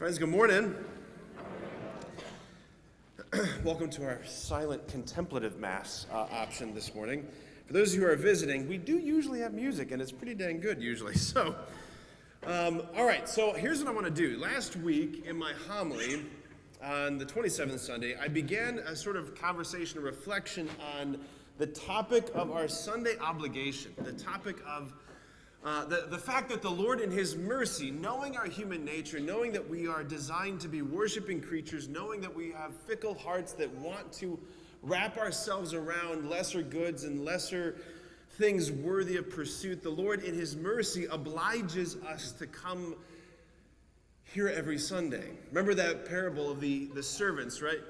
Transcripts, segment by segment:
Friends, good morning. Welcome to our silent contemplative mass option this morning. For those who are visiting, we do usually have music, and it's pretty dang good usually. So, all right, so here's what I want to do. Last week in my homily on the 27th Sunday, I began a sort of conversation, a reflection on the topic of our Sunday obligation, the topic of the fact that the Lord in his mercy, knowing our human nature, knowing that we are designed to be worshiping creatures, knowing that we have fickle hearts that want to wrap ourselves around lesser goods and lesser things worthy of pursuit, the Lord in his mercy obliges us to come here every Sunday. Remember that parable of the servants, right?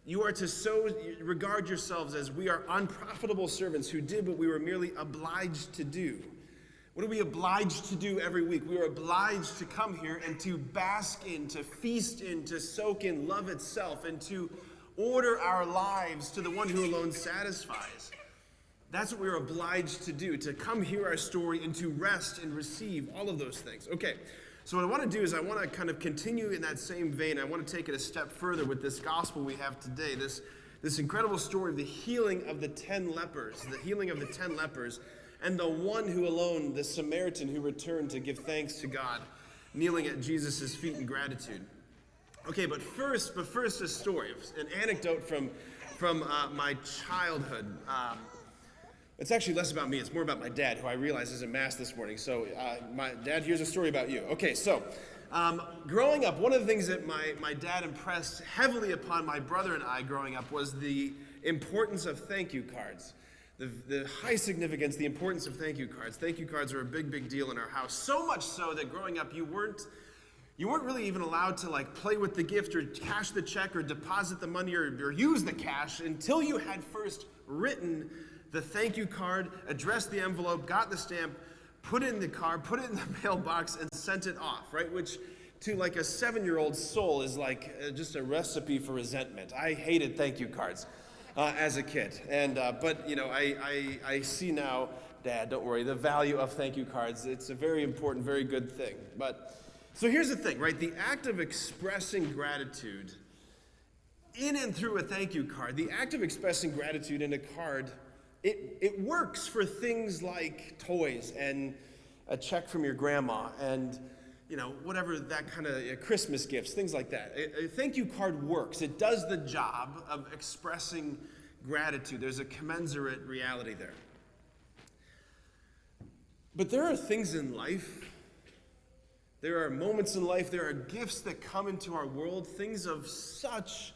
You are to so regard yourselves as we are unprofitable servants who did what we were merely obliged to do. What are we obliged to do every week? We are obliged to come here and to bask in, to feast in, to soak in love itself, and to order our lives to the one who alone satisfies. That's what we are obliged to do, to come hear our story and to rest and receive all of those things. Okay, so what I want to do is I want to kind of continue in that same vein. I want to take it a step further with this gospel we have today, this incredible story of the healing of the 10 lepers, and the one who alone, the Samaritan who returned to give thanks to God, kneeling at Jesus' feet in gratitude. Okay, but first a story, an anecdote from my childhood. It's actually less about me, it's more about my dad, who I realize is in Mass this morning. So, my dad, here's a story about you. Okay, so, growing up, one of the things that my dad impressed heavily upon my brother and I growing up was the importance of thank you cards. The high significance, the importance of thank you cards. Thank you cards are a big deal in our house. So much so that growing up, you weren't really even allowed to like play with the gift or cash the check or deposit the money or use the cash until you had first written the thank you card, addressed the envelope, got the stamp, put it in the card, put it in the mailbox, and sent it off, right? Which to like a 7-year-old soul is like just a recipe for resentment. I hated thank you cards. As a kid, but you know, I see now, Dad, don't worry, the value of thank you cards. It's a very important, very good thing. But so here's the thing, right? The act of expressing gratitude in and through a thank you card, the act of expressing gratitude in a card, it works for things like toys and a check from your grandma and you know, whatever that kind of Christmas gifts, things like that. A thank you card works. It does the job of expressing gratitude. There's a commensurate reality there. But there are things in life, there are moments in life, there are gifts that come into our world, things of such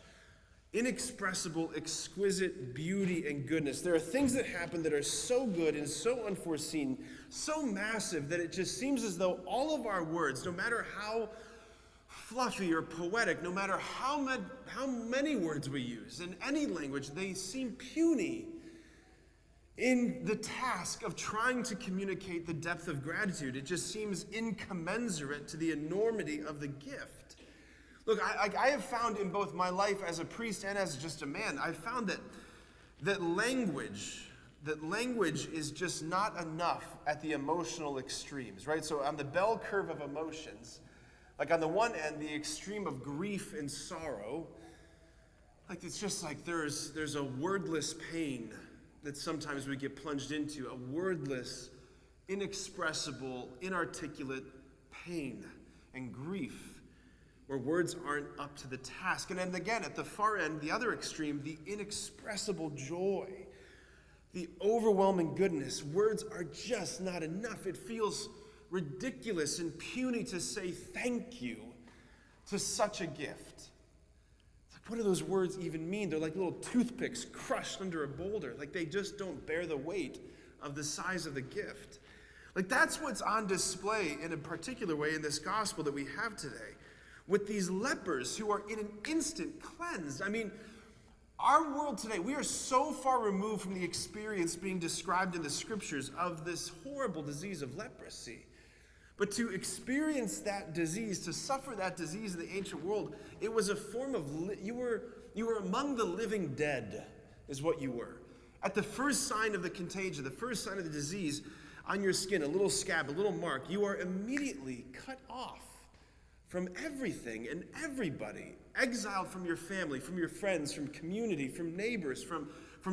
inexpressible, exquisite beauty and goodness. There are things that happen that are so good and so unforeseen, so massive that it just seems as though all of our words, no matter how fluffy or poetic, no matter how many words we use in any language, they seem puny in the task of trying to communicate the depth of gratitude. It just seems incommensurate to the enormity of the gift. Look, I have found in both my life as a priest and as just a man, I've found that language is just not enough at the emotional extremes, right? So on the bell curve of emotions, like on the one end, the extreme of grief and sorrow, like it's just like there's a wordless pain that sometimes we get plunged into, a wordless, inexpressible, inarticulate pain and grief, where words aren't up to the task. And then again, at the far end, the other extreme, the inexpressible joy, the overwhelming goodness. Words are just not enough. It feels ridiculous and puny to say thank you to such a gift. It's like, what do those words even mean? They're like little toothpicks crushed under a boulder. Like they just don't bear the weight of the size of the gift. Like that's what's on display in a particular way in this gospel that we have today, with these lepers who are in an instant cleansed. I mean, our world today, we are so far removed from the experience being described in the scriptures of this horrible disease of leprosy. But to experience that disease, to suffer that disease in the ancient world, it was a form of, you were among the living dead, is what you were. At the first sign of the contagion, the first sign of the disease on your skin, a little scab, a little mark, you are immediately cut off from everything and everybody, exiled from your family, from your friends, from community, from neighbors, from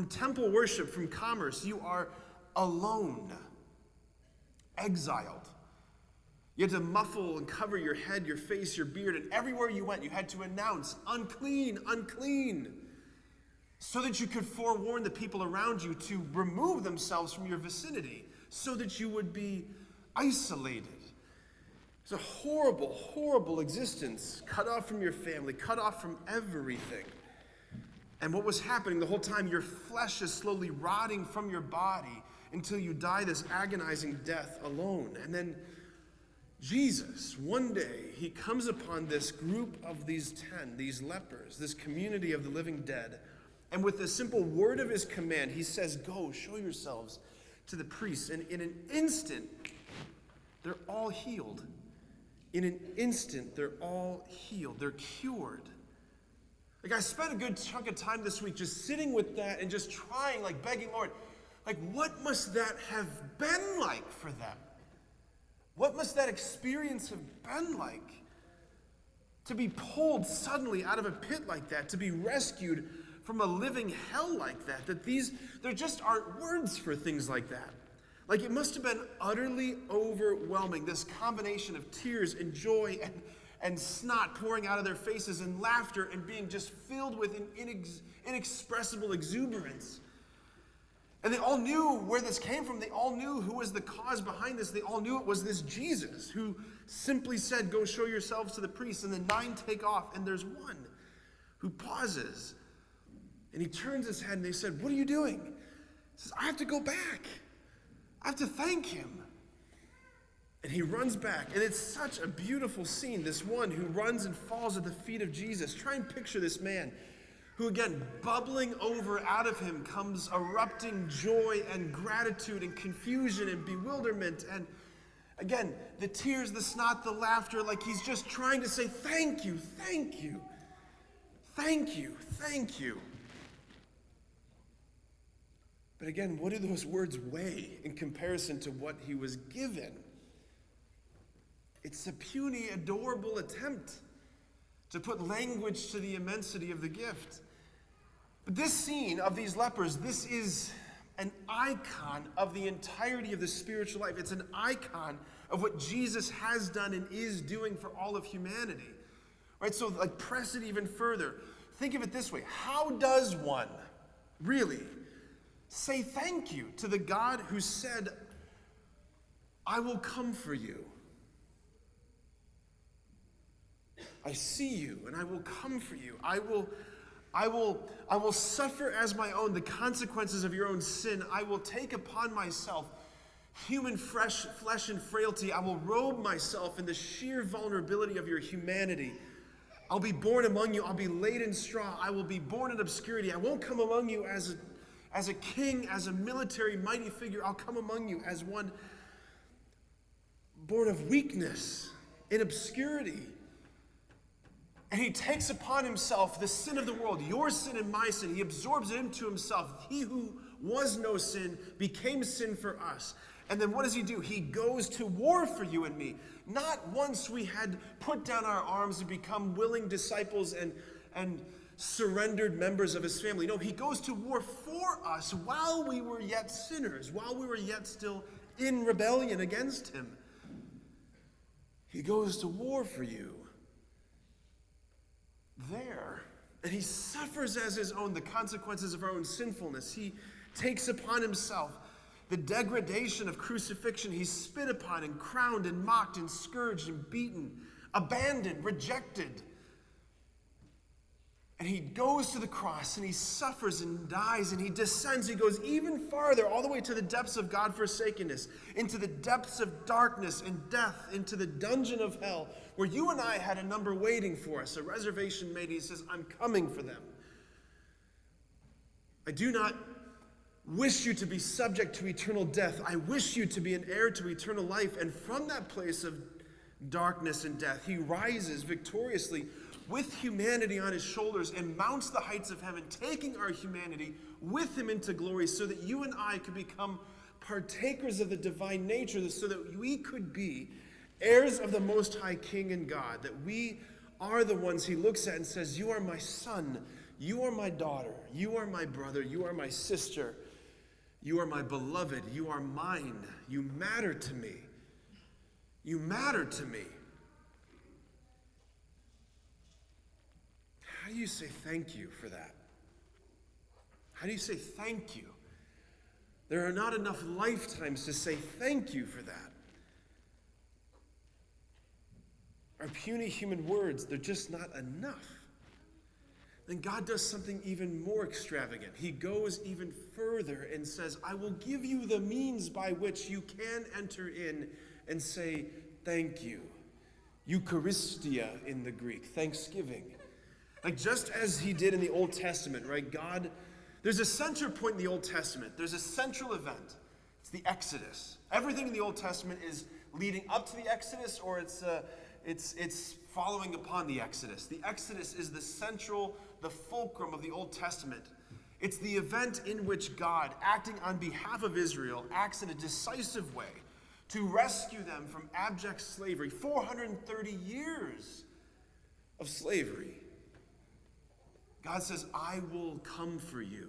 temple worship, from commerce. You are alone, exiled. You had to muffle and cover your head, your face, your beard, and everywhere you went, you had to announce, unclean, unclean, so that you could forewarn the people around you to remove themselves from your vicinity, so that you would be isolated. It's a horrible, horrible existence, cut off from your family, cut off from everything. And what was happening the whole time, your flesh is slowly rotting from your body until you die this agonizing death alone. And then Jesus, one day, he comes upon this group of these 10, these lepers, this community of the living dead, and with the simple word of his command, he says, go, show yourselves to the priests. And in an instant, they're all healed. In an instant, they're all healed. They're cured. Like, I spent a good chunk of time this week just sitting with that and just trying, like begging, Lord, like, what must that have been like for them? What must that experience have been like? To be pulled suddenly out of a pit like that, to be rescued from a living hell like that, there just aren't words for things like that. Like, it must have been utterly overwhelming, this combination of tears and joy and snot pouring out of their faces and laughter and being just filled with an inexpressible exuberance. And they all knew where this came from. They all knew who was the cause behind this. They all knew it was this Jesus who simply said, go show yourselves to the priests. And the 9 take off, and there's one who pauses. And he turns his head, and they said, what are you doing? He says, I have to go back. I have to thank him. And he runs back. And it's such a beautiful scene. This one who runs and falls at the feet of Jesus. Try and picture this man who, again, bubbling over out of him comes erupting joy and gratitude and confusion and bewilderment. And again, the tears, the snot, the laughter, like he's just trying to say, thank you, thank you, thank you, thank you. But again, what do those words weigh in comparison to what he was given? It's a puny, adorable attempt to put language to the immensity of the gift. But this scene of these lepers, this is an icon of the entirety of the spiritual life. It's an icon of what Jesus has done and is doing for all of humanity. Right? So, like, press it even further. Think of it this way. How does one really say thank you to the God who said, I will come for you. I see you, and I will come for you. I will suffer as my own the consequences of your own sin. I will take upon myself human flesh and frailty. I will robe myself in the sheer vulnerability of your humanity. I'll be born among you. I'll be laid in straw. I will be born in obscurity. I won't come among you as a king, as a military mighty figure. I'll come among you as one born of weakness, in obscurity. And he takes upon himself the sin of the world, your sin and my sin. He absorbs it into himself. He who was no sin became sin for us. And then what does he do? He goes to war for you and me. Not once we had put down our arms and become willing disciples and surrendered members of his family. No, he goes to war for us while we were yet sinners, while we were yet still in rebellion against him. He goes to war for you. There, and he suffers as his own the consequences of our own sinfulness. He takes upon himself the degradation of crucifixion. He's spit upon and crowned and mocked and scourged and beaten, abandoned, rejected. And he goes to the cross and he suffers and dies and he descends. He goes even farther, all the way to the depths of God-forsakenness, into the depths of darkness and death, into the dungeon of hell, where you and I had a number waiting for us, a reservation made. He says, I'm coming for them. I do not wish you to be subject to eternal death. I wish you to be an heir to eternal life. And from that place of darkness and death, he rises victoriously with humanity on his shoulders and mounts the heights of heaven, taking our humanity with him into glory so that you and I could become partakers of the divine nature, so that we could be heirs of the Most High King and God, that we are the ones he looks at and says, you are my son, you are my daughter, you are my brother, you are my sister, you are my beloved, you are mine, you matter to me. You matter to me. How do you say thank you for that? How do you say thank you? There are not enough lifetimes to say thank you for that. Our puny human words, they're just not enough. Then God does something even more extravagant. He goes even further and says, I will give you the means by which you can enter in and say thank you. Eucharistia in the Greek, thanksgiving. Like just as he did in the Old Testament, right? God, there's a center point in the Old Testament. There's a central event. It's the Exodus. Everything in the Old Testament is leading up to the Exodus, or it's following upon the Exodus. The Exodus is the fulcrum of the Old Testament. It's the event in which God, acting on behalf of Israel, acts in a decisive way to rescue them from abject slavery. 430 years of slavery. God says, I will come for you.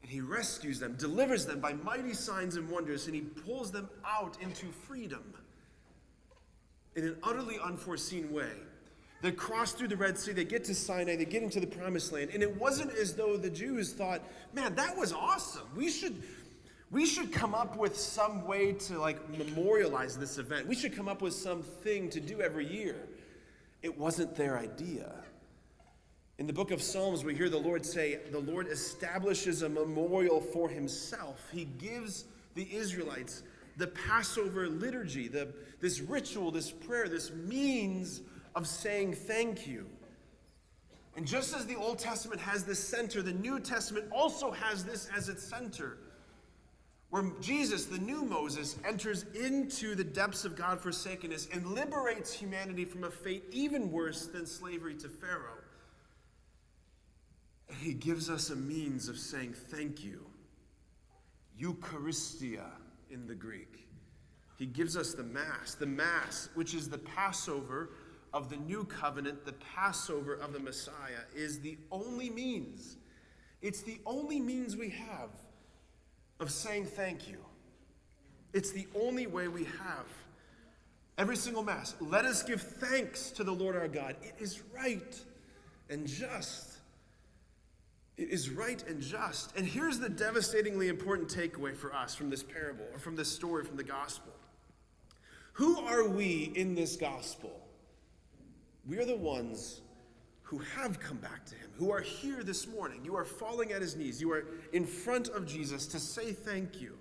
And he rescues them, delivers them by mighty signs and wonders, and he pulls them out into freedom in an utterly unforeseen way. They cross through the Red Sea, they get to Sinai, they get into the Promised Land, and it wasn't as though the Jews thought, man, that was awesome. We should come up with some way to memorialize this event. We should come up with something to do every year. It wasn't their idea. In the book of Psalms, we hear the Lord say, the Lord establishes a memorial for himself. He gives the Israelites the Passover liturgy, this ritual, this prayer, this means of saying thank you. And just as the Old Testament has this center, the New Testament also has this as its center, where Jesus, the new Moses, enters into the depths of God-forsakenness and liberates humanity from a fate even worse than slavery to Pharaoh. And he gives us a means of saying thank you. Eucharistia in the Greek. He gives us the Mass, which is the Passover of the new covenant, the Passover of the Messiah, is the only means. It's the only means we have of saying thank you. It's the only way we have. Every single Mass, let us give thanks to the Lord our God. It is right and just. It is right and just. And here's the devastatingly important takeaway for us from this parable, or from this story, from the gospel. Who are we in this gospel? We are the ones who have come back to him, who are here this morning. You are falling at his knees. You are in front of Jesus to say thank you.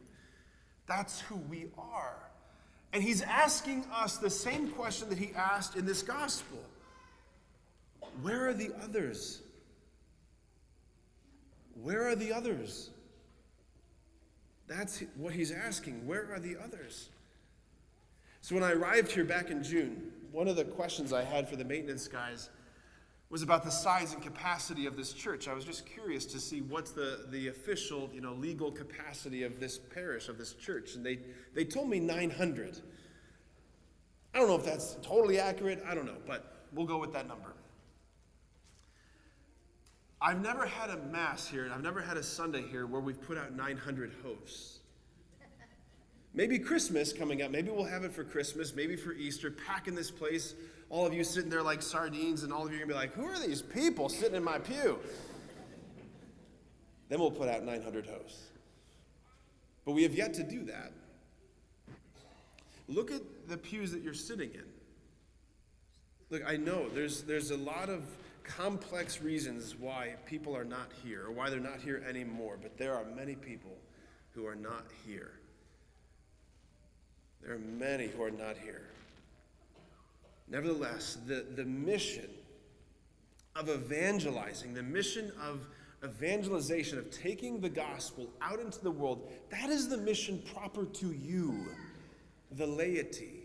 That's who we are. And he's asking us the same question that he asked in this gospel. Where are the others? Where are the others? That's what he's asking. Where are the others? So when I arrived here back in June, one of the questions I had for the maintenance guys was about the size and capacity of this church. I was just curious to see what's the official, legal capacity of this parish, of this church. And they told me 900. I don't know if that's totally accurate. I don't know, but we'll go with that number. I've never had a Mass here, and I've never had a Sunday here where we've put out 900 hosts. Maybe Christmas coming up. Maybe we'll have it for Christmas, maybe for Easter, packing this place. All of you sitting there like sardines, and all of you are going to be like, who are these people sitting in my pew? Then we'll put out 900 hosts. But we have yet to do that. Look at the pews that you're sitting in. Look, I know there's a lot of complex reasons why people are not here, or why they're not here anymore, but there are many people who are not here. There are many who are not here. Nevertheless, the mission of evangelizing, the mission of evangelization, of taking the gospel out into the world, that is the mission proper to you, the laity.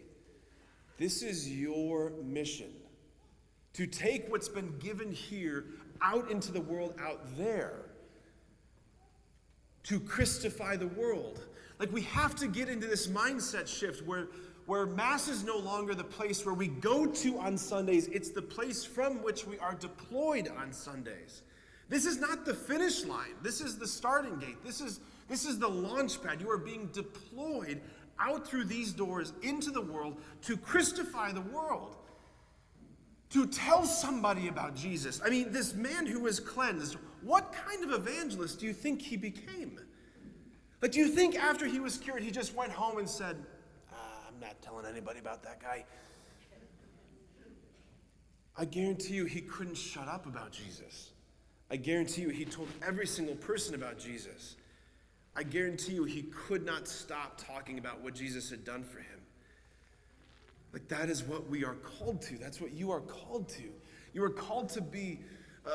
This is your mission. To take what's been given here out into the world out there. To Christify the world. Like, we have to get into this mindset shift where where Mass is no longer the place where we go to on Sundays. It's the place from which we are deployed on Sundays. This is not the finish line. This is the starting gate. This is the launch pad. You are being deployed out through these doors into the world to Christify the world, to tell somebody about Jesus. I mean, this man who was cleansed, what kind of evangelist do you think he became? Like, do you think after he was cured, he just went home and said, I'm not telling anybody about that guy? I guarantee you he couldn't shut up about Jesus. I guarantee you he told every single person about Jesus. I guarantee you he could not stop talking about what Jesus had done for him. Like, that is what we are called to. That's what you are called to. You are called to be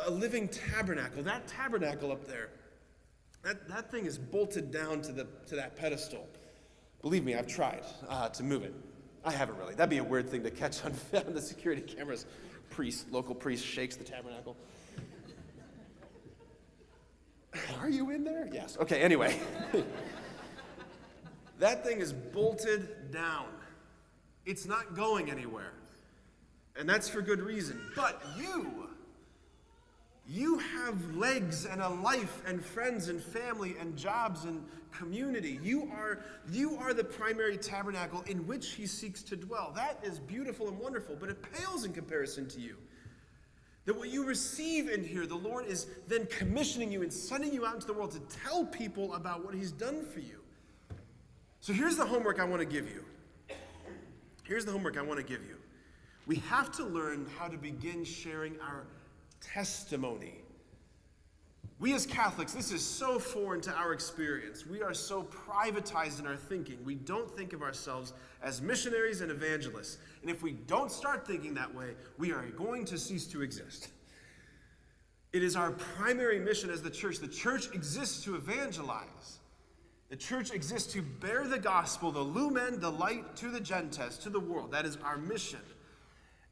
a living tabernacle. That tabernacle up there, that thing is bolted down to that pedestal. Believe me, I've tried to move it. I haven't really. That'd be a weird thing to catch on the security cameras. Local priest shakes the tabernacle. Are you in there? Yes. Okay, anyway. That thing is bolted down. It's not going anywhere. And that's for good reason. But you have legs and a life and friends and family and jobs and community. You are the primary tabernacle in which he seeks to dwell. That is beautiful and wonderful, but it pales in comparison to you. That what you receive in here, the Lord is then commissioning you and sending you out into the world to tell people about what he's done for you. So here's the homework I want to give you. We have to learn how to begin sharing our testimony. We as Catholics, this is so foreign to our experience. We are so privatized in our thinking. We don't think of ourselves as missionaries and evangelists. And if we don't start thinking that way, we are going to cease to exist. It is our primary mission as the church. The church exists to evangelize. The church exists to bear the gospel, the lumen, the light, to the Gentiles, to the world. That is our mission.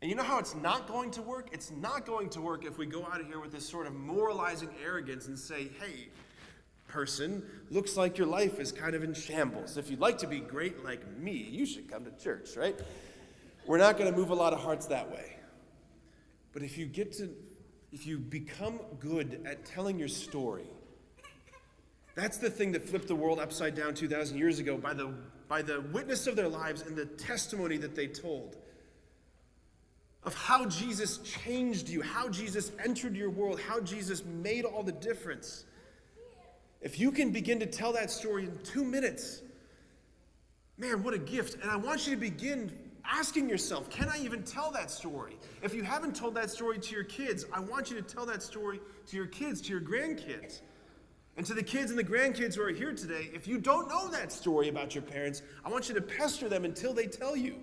And you know how it's not going to work? It's not going to work if we go out of here with this sort of moralizing arrogance and say, hey, person, looks like your life is kind of in shambles. If you'd like to be great like me, you should come to church, right? We're not going to move a lot of hearts that way. But if you become good at telling your story, that's the thing that flipped the world upside down 2,000 years ago by the witness of their lives and the testimony that they told of how Jesus changed you, how Jesus entered your world, how Jesus made all the difference. If you can begin to tell that story in 2 minutes, man, what a gift. And I want you to begin asking yourself, can I even tell that story? If you haven't told that story to your kids, I want you to tell that story to your kids, to your grandkids. And to the kids and the grandkids who are here today, if you don't know that story about your parents, I want you to pester them until they tell you.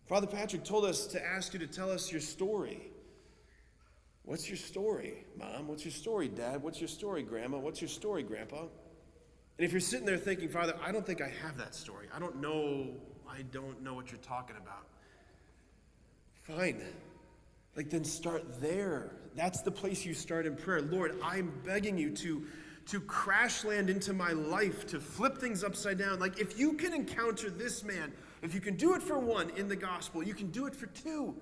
Father Patrick told us to ask you to tell us your story. What's your story, Mom? What's your story, Dad? What's your story, Grandma? What's your story, Grandpa? And if you're sitting there thinking, Father, I don't think I have that story. I don't know what you're talking about. Fine. Then start there. That's the place you start in prayer. Lord, I'm begging you to crash land into my life, to flip things upside down. If you can encounter this man, if you can do it for one in the gospel, you can do it for two.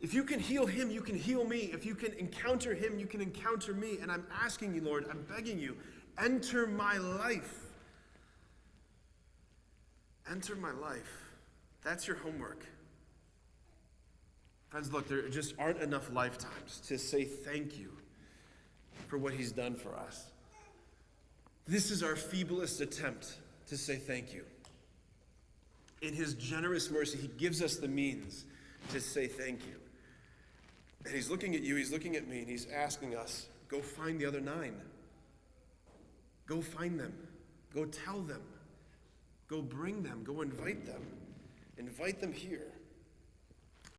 If you can heal him, you can heal me. If you can encounter him, you can encounter me. And I'm asking you, Lord, I'm begging you, enter my life. Enter my life. That's your homework. Friends, look, there just aren't enough lifetimes to say thank you for what he's done for us. This is our feeblest attempt to say thank you. In his generous mercy, he gives us the means to say thank you. And he's looking at you, he's looking at me, and he's asking us, go find the other 9. Go find them. Go tell them. Go bring them. Go invite them. Invite them here.